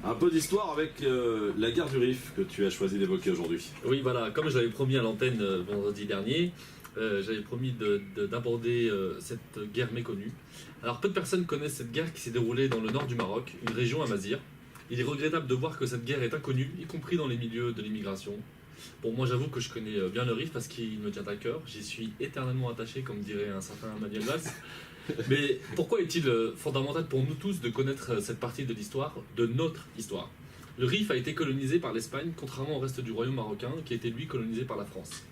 Un peu d'histoire avec la guerre du Rif que tu as choisi d'évoquer aujourd'hui. Oui, voilà, comme je l'avais promis à l'antenne vendredi dernier, j'avais promis d'aborder cette guerre méconnue. Alors, peu de personnes connaissent cette guerre qui s'est déroulée dans le nord du Maroc, une région amazigh. Il est regrettable de voir que cette guerre est inconnue, y compris dans les milieux de l'immigration. Bon, moi j'avoue que je connais bien le Rif parce qu'il me tient à cœur, j'y suis éternellement attaché, comme dirait un certain Manuel Valls. Mais pourquoi est-il fondamental pour nous tous de connaître cette partie de l'histoire, de notre histoire? Le Rif a été colonisé par l'Espagne, contrairement au reste du royaume marocain, qui a été lui colonisé par la France.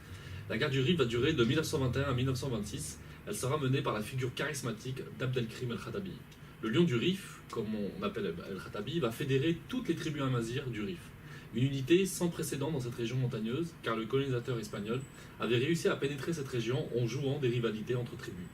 La guerre du Rif va durer de 1921 à 1926. Elle sera menée par la figure charismatique d'Abdelkrim el-Khattabi. Le lion du Rif, comme on appelle el-Khattabi, va fédérer toutes les tribus amazighes du Rif. Une unité sans précédent dans cette région montagneuse, car le colonisateur espagnol avait réussi à pénétrer cette région en jouant des rivalités entre tribus.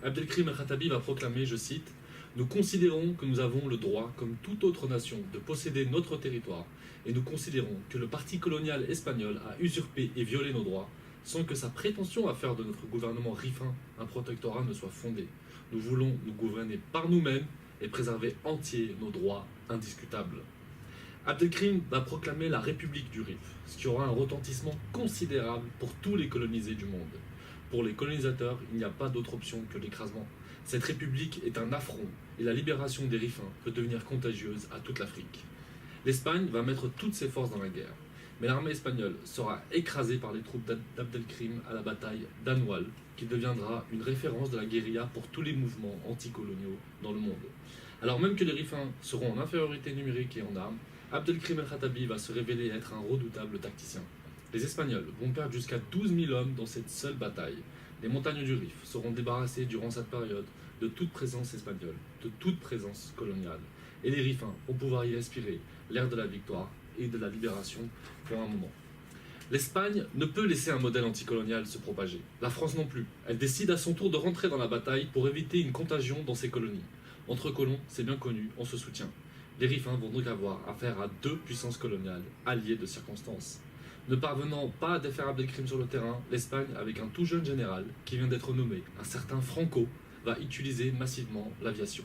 Abdelkrim el-Khattabi va proclamer, je cite, « Nous considérons que nous avons le droit, comme toute autre nation, de posséder notre territoire, et nous considérons que le parti colonial espagnol a usurpé et violé nos droits, sans que sa prétention à faire de notre gouvernement rifin un protectorat ne soit fondée. Nous voulons nous gouverner par nous-mêmes et préserver entiers nos droits indiscutables. » Abdelkrim va proclamer la République du Rif, ce qui aura un retentissement considérable pour tous les colonisés du monde. Pour les colonisateurs, il n'y a pas d'autre option que l'écrasement. Cette république est un affront et la libération des Rifins peut devenir contagieuse à toute l'Afrique. L'Espagne va mettre toutes ses forces dans la guerre, mais l'armée espagnole sera écrasée par les troupes d'Abdelkrim à la bataille d'Anoual, qui deviendra une référence de la guérilla pour tous les mouvements anticoloniaux dans le monde. Alors même que les Rifins seront en infériorité numérique et en armes, Abdelkrim el-Khattabi va se révéler être un redoutable tacticien. Les Espagnols vont perdre jusqu'à 12 000 hommes dans cette seule bataille. Les montagnes du Rif seront débarrassées durant cette période de toute présence espagnole, de toute présence coloniale. Et les Rifins vont pouvoir y respirer l'air de la victoire et de la libération pour un moment. L'Espagne ne peut laisser un modèle anticolonial se propager. La France non plus. Elle décide à son tour de rentrer dans la bataille pour éviter une contagion dans ses colonies. Entre colons, c'est bien connu, on se soutient. Les Rifins vont donc avoir affaire à deux puissances coloniales, alliées de circonstances. Ne parvenant pas à défaire Abdelkrim sur le terrain, l'Espagne, avec un tout jeune général qui vient d'être nommé, un certain Franco, va utiliser massivement l'aviation.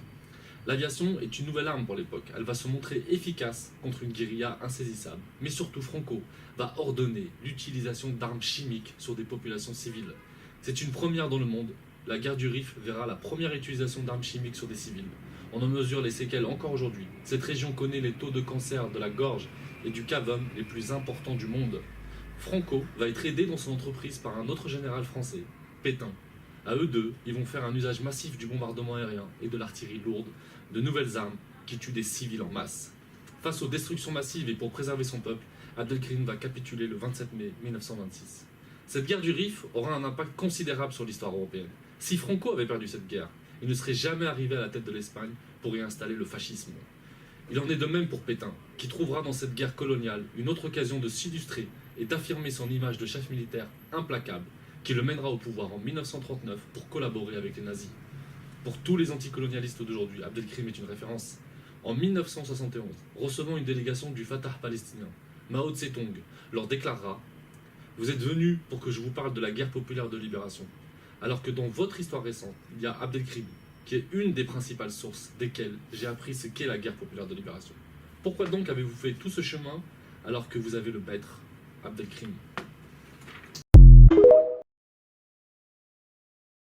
L'aviation est une nouvelle arme pour l'époque. Elle va se montrer efficace contre une guérilla insaisissable. Mais surtout, Franco va ordonner l'utilisation d'armes chimiques sur des populations civiles. C'est une première dans le monde. La guerre du Rif verra la première utilisation d'armes chimiques sur des civils. On en mesure les séquelles encore aujourd'hui. Cette région connaît les taux de cancer de la gorge et du cavum les plus importants du monde. Franco va être aidé dans son entreprise par un autre général français, Pétain. À eux deux, ils vont faire un usage massif du bombardement aérien et de l'artillerie lourde, de nouvelles armes qui tuent des civils en masse. Face aux destructions massives et pour préserver son peuple, Abdelkrim va capituler le 27 mai 1926. Cette guerre du Rif aura un impact considérable sur l'histoire européenne. Si Franco avait perdu cette guerre, il ne serait jamais arrivé à la tête de l'Espagne pour y installer le fascisme. Il en est de même pour Pétain, qui trouvera dans cette guerre coloniale une autre occasion de s'illustrer et d'affirmer son image de chef militaire implacable, qui le mènera au pouvoir en 1939 pour collaborer avec les nazis. Pour tous les anticolonialistes d'aujourd'hui, Abdelkrim est une référence. En 1971, recevant une délégation du Fatah palestinien, Mao Tse-tung leur déclarera « Vous êtes venus pour que je vous parle de la guerre populaire de libération ». Alors que dans votre histoire récente, il y a Abdelkrim, qui est une des principales sources desquelles j'ai appris ce qu'est la guerre populaire de libération. Pourquoi donc avez-vous fait tout ce chemin alors que vous avez le maître, Abdelkrim ?